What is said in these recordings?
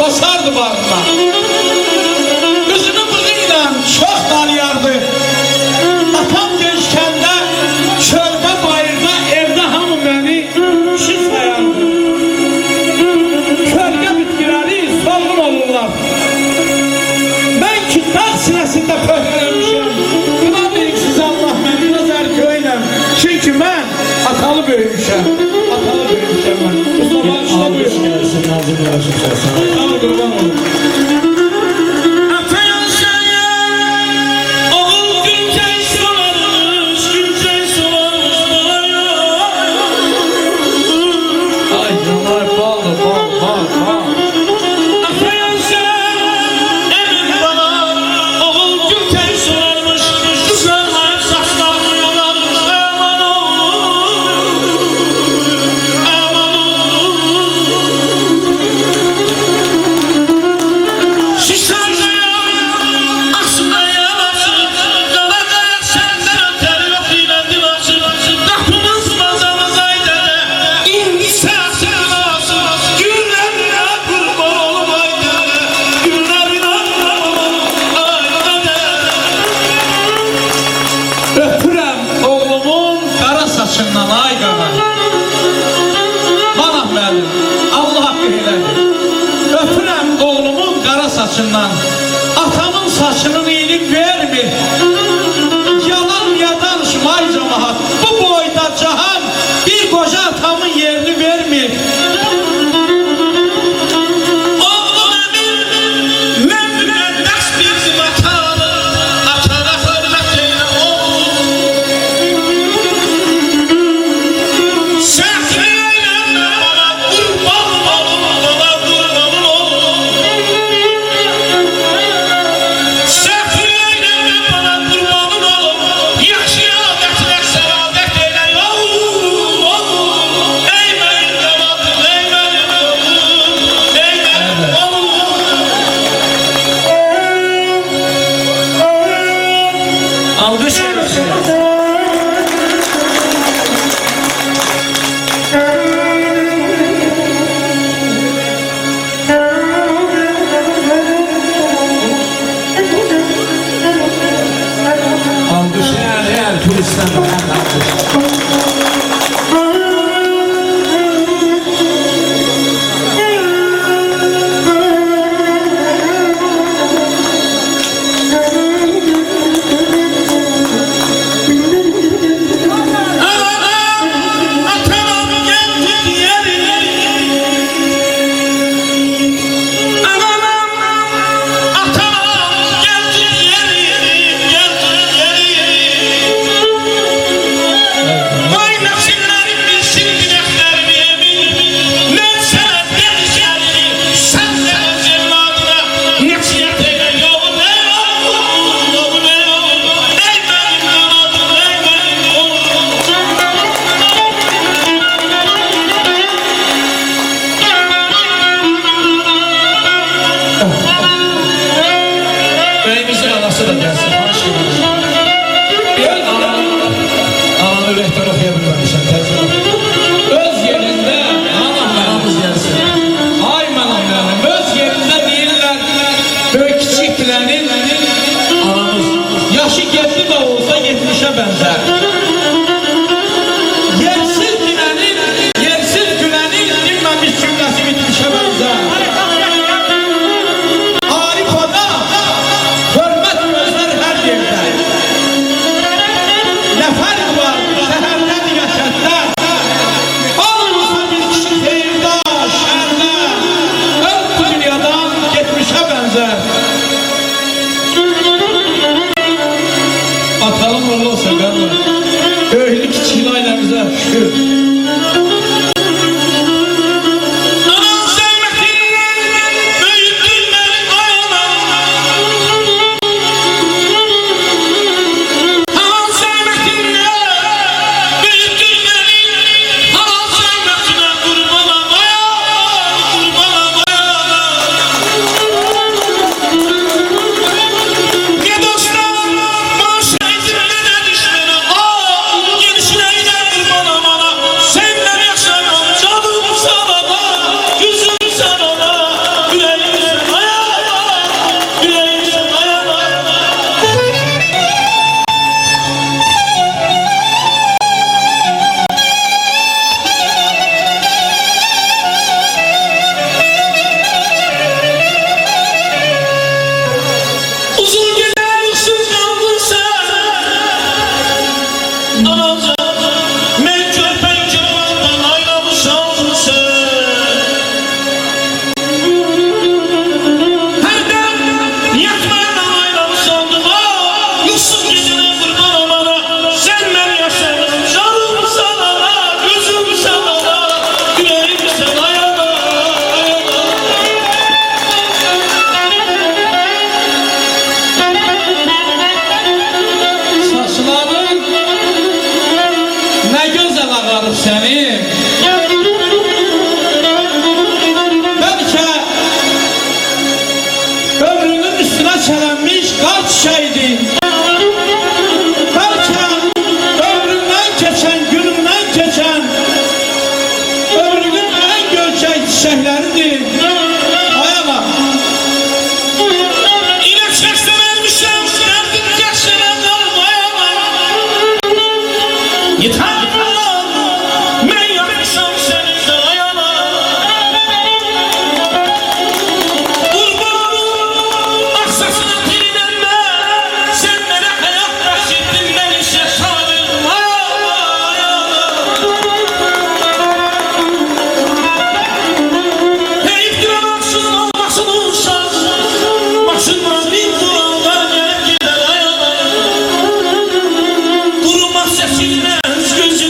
Basardı bağrına. Üzümü bığıyla çok dalayardı. Atam gençken de çölde bayırda evde hamı beni şiş sayardı. Kölge bitkileri solgun olurlar. Ben ki dağ sinesinde pöhlemişim. Buna deyik siz Allah beni nazar köylem. Çünkü ben atalı büyümüşüm. Atalı büyümüşüm ben. Mustafa işte büyümüşüm. Al kurban olun. Saçından atamın saçının iyilik vermir. Yalan ya danışma ay cemaat. Bu boyda cahan bir koca atamın yerini vermir. Alkış verirsin. Alkış yani turistten yaşı getdi de olsa 70'e benzer. Yersiz gülenin dinmemiş cümlesi bitmişe benzer. Arifada hürmet gözler her yerde. Ne fark şükür. Seni belki ömrünün üstüne çelenmiş kar çiçeğiydi. Belki ömründen geçen, gününden geçen ömrünün en görkek çiçekleridir. Aya bak. Yeter. Durmaz seçilmez gözü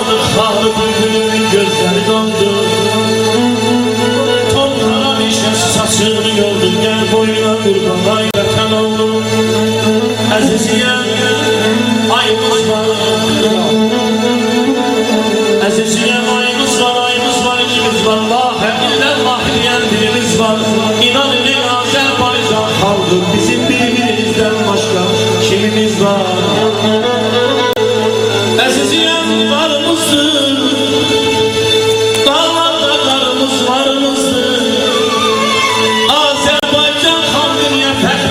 Xalıq, xalıq bülbülünün gözləri dondu. Toprağa meşəsi saçını yoldu. Gəl boyuna qurban, ay vətən oğlum. Əziziyəm, ayımız var. Əziziyəm, ayımız var, ayımız var, ikimiz var. Lahə illər lahiliyən birimiz var. İnan edin Azərbaycan xalqı, bizim birbirimizdən başqa kimimiz var? Əziziyəm, varımızdır. Dağlarda qarımız varımızdır. Azərbaycan xalqı niyə fəxr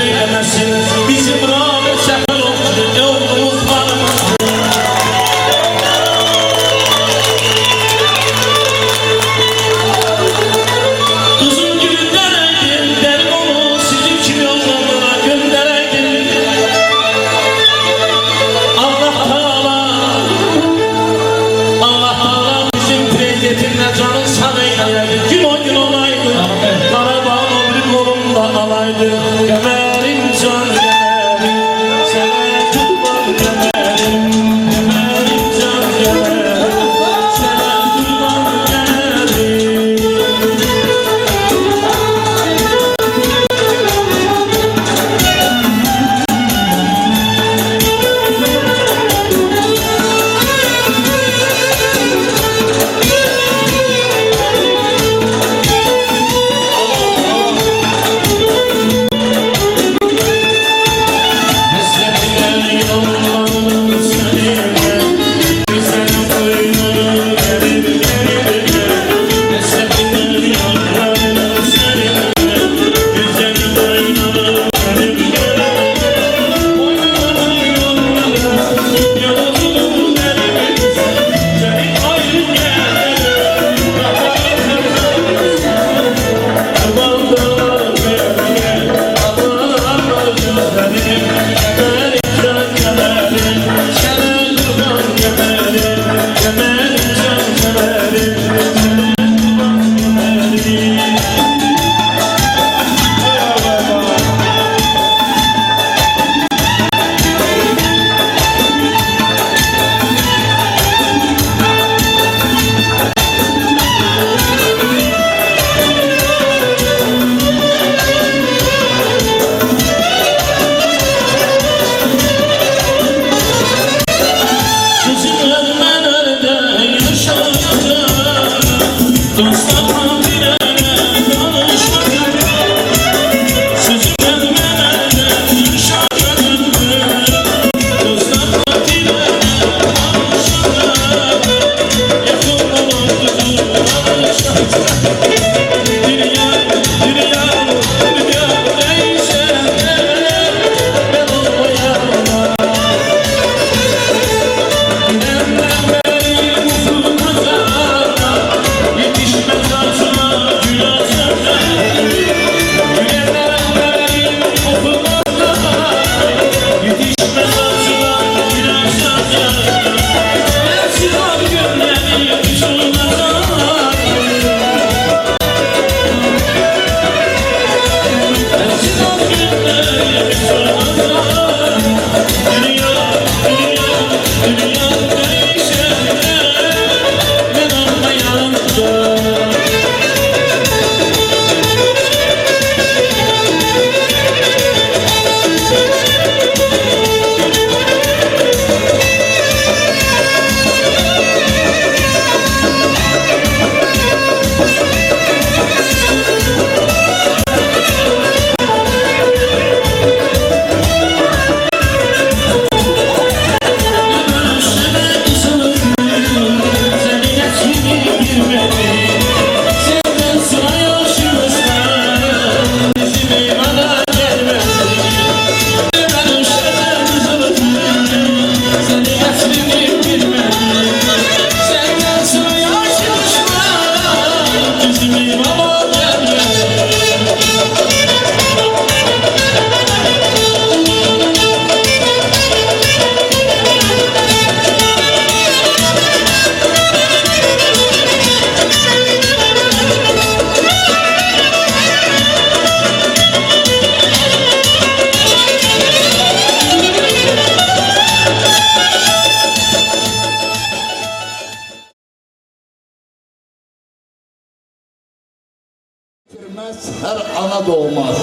Ölmez her ana doğmaz.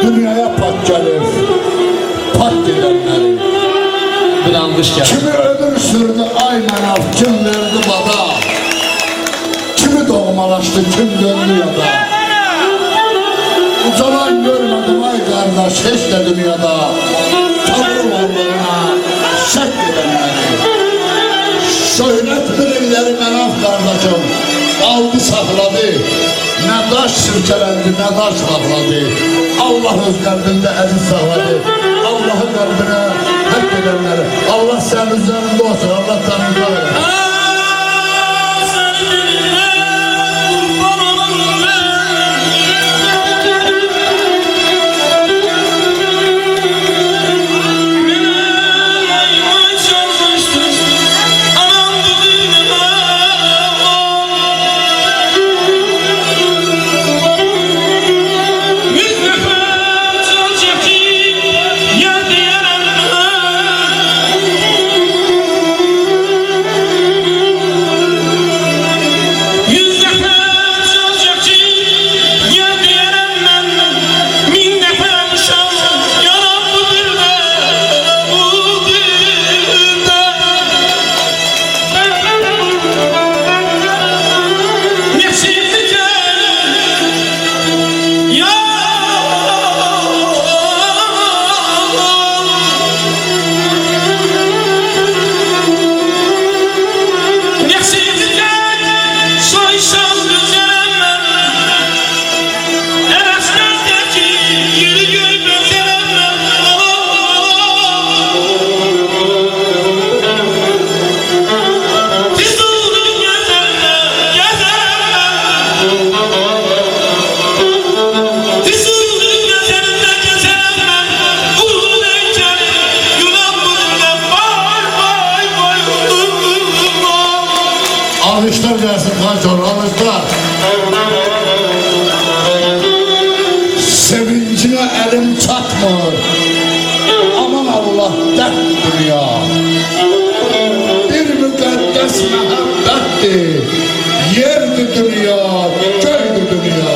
Dünyaya pak gelir, pak gidenleri. Bir almış geldi. Kimi ömür sürdü ay mənaf, kim verdi bada. Kimi doğmalaştı, kim döndü yada. Ucalan görmedim ay kardeş, hiç de dünyada. Tanrı varlığına şek edenleri. Şöhret birimleri mənaf kardeşim, aldı sakladı. Ne daş sürkelendi, ne daş sakladı. Allah öz kalbinde əziz sakladı. Allah'ın kalbine hak edenleri. Allah senin üzerinde olsun, Allah tanrıza verir. Alışlar gelsin kaçor, alışlar. Sevincine elim çatmır. Aman Allah dert dünya. Bir mükaddes mehabbettir. Yerdi dünya, göydü dünya.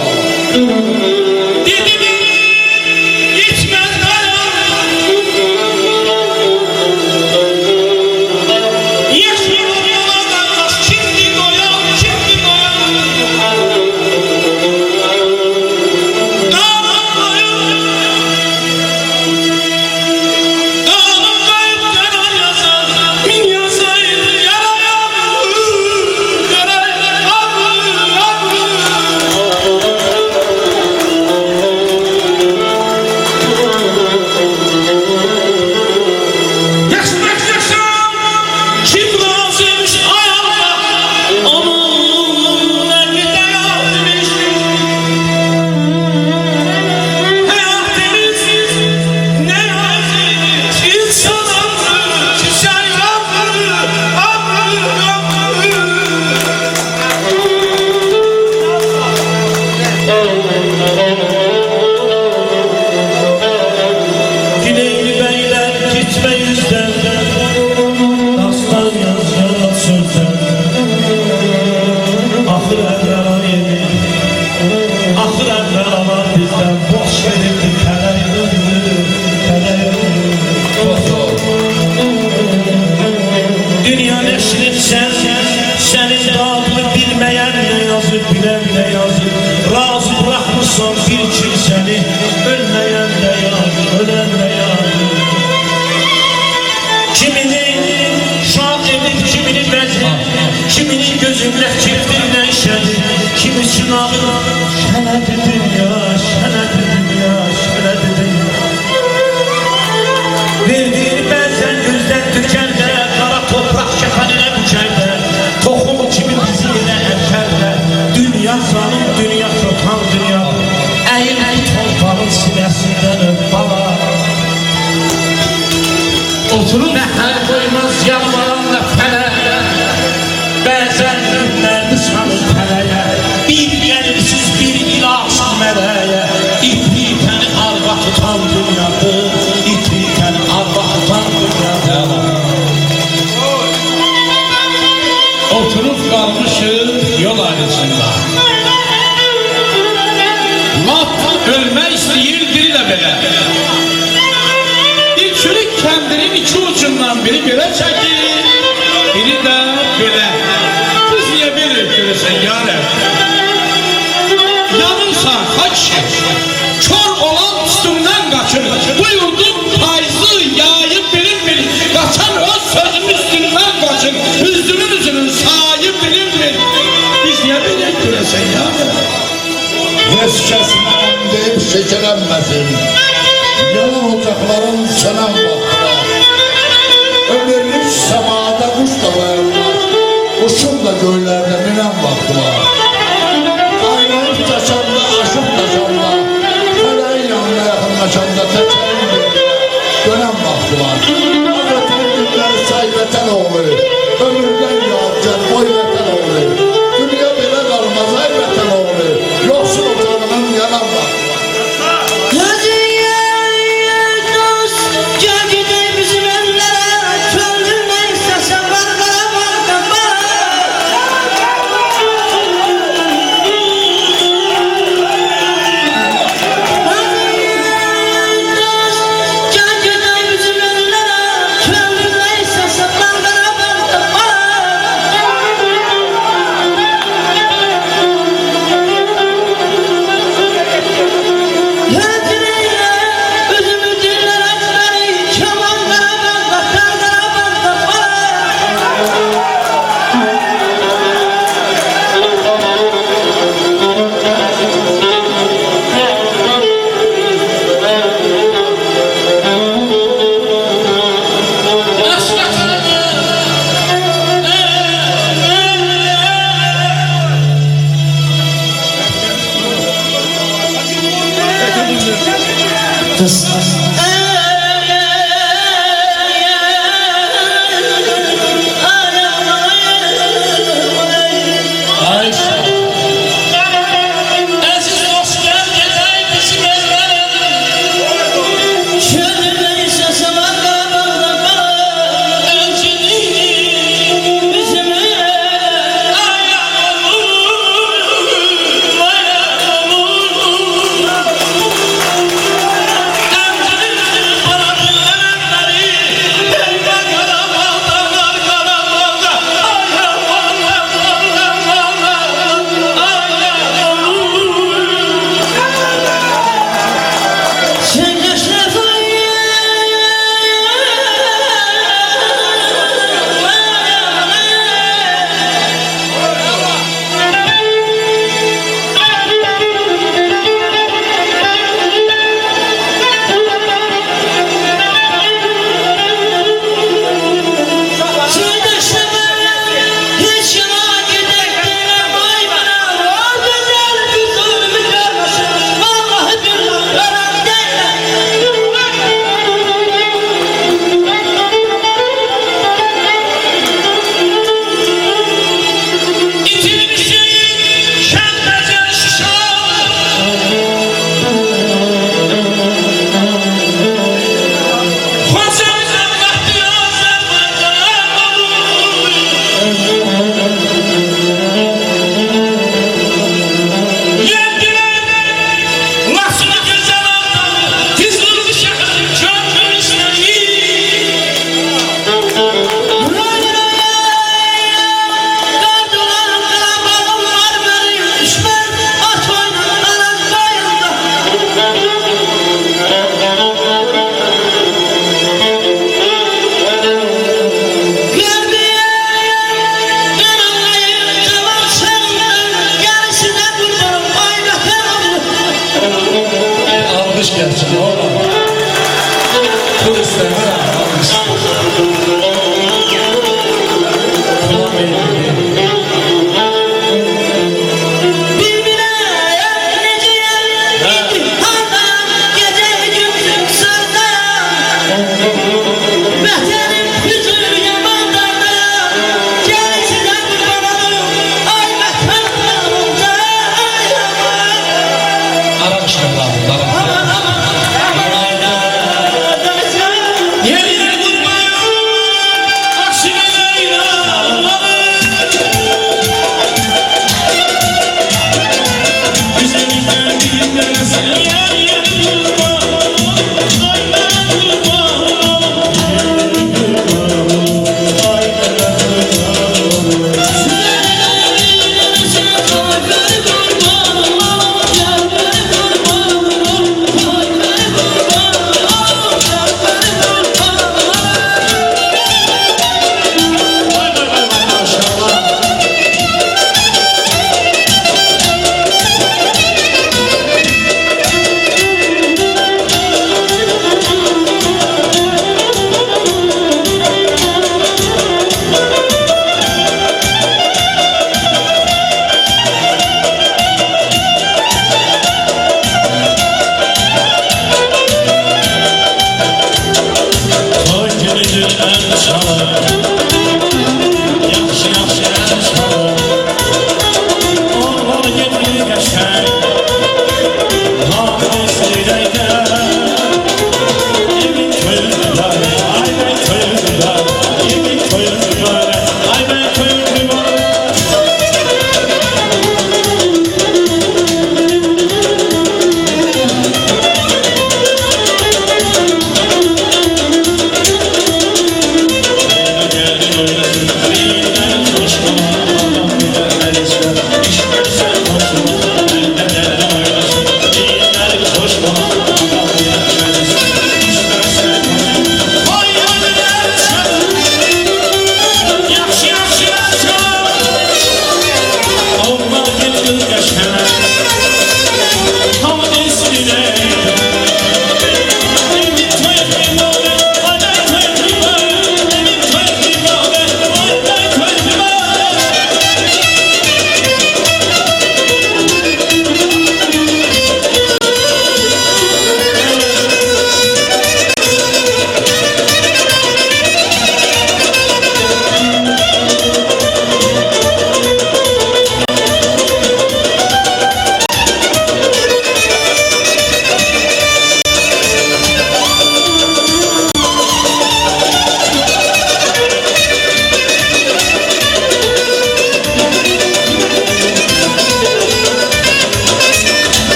Oturup məhəl qoymaz yalvaranla fələ. Bəzən günlərdi sanır fələyə. Bir gəlirsiz bir ilahsız mələyə. İplikəni arva tutan dünyadır. İplikəni arva tutan dünyadır. Oturup kalmışız yol ayrısında. kəndirin iki ucundan biri belə çəkir, biri də belə. Biz niyə belə görəsən yarəm? Yanırsan, kaç kör olan üstümdən qaçır. Bu yurdun payızı yayıb bilinmir. Qaçan öz sözünün üstündən qaçır. Üzünün sayı bilinmir. Biz niyə belə görəsən yarəm? Heç kəs mənəm deyib şəkələnməsin. Yalan ocaqların sönən vaxtına. Ömürlük səmada quş da varlar. Quşun da göylərdə minən vaxtı var. Qaynayıb taşanda, aşıb taşanda, fələyin yanına yaxınlaşanda təkərin yerine dönən vaxtı var. Ağrıtan günləri say vətən oğlu, ömürdən yağcaq boy vətən oğlu. Dünya belə qalmaz ay vətən oğlu, yoxsul ocağının yanan vaxtı. Kız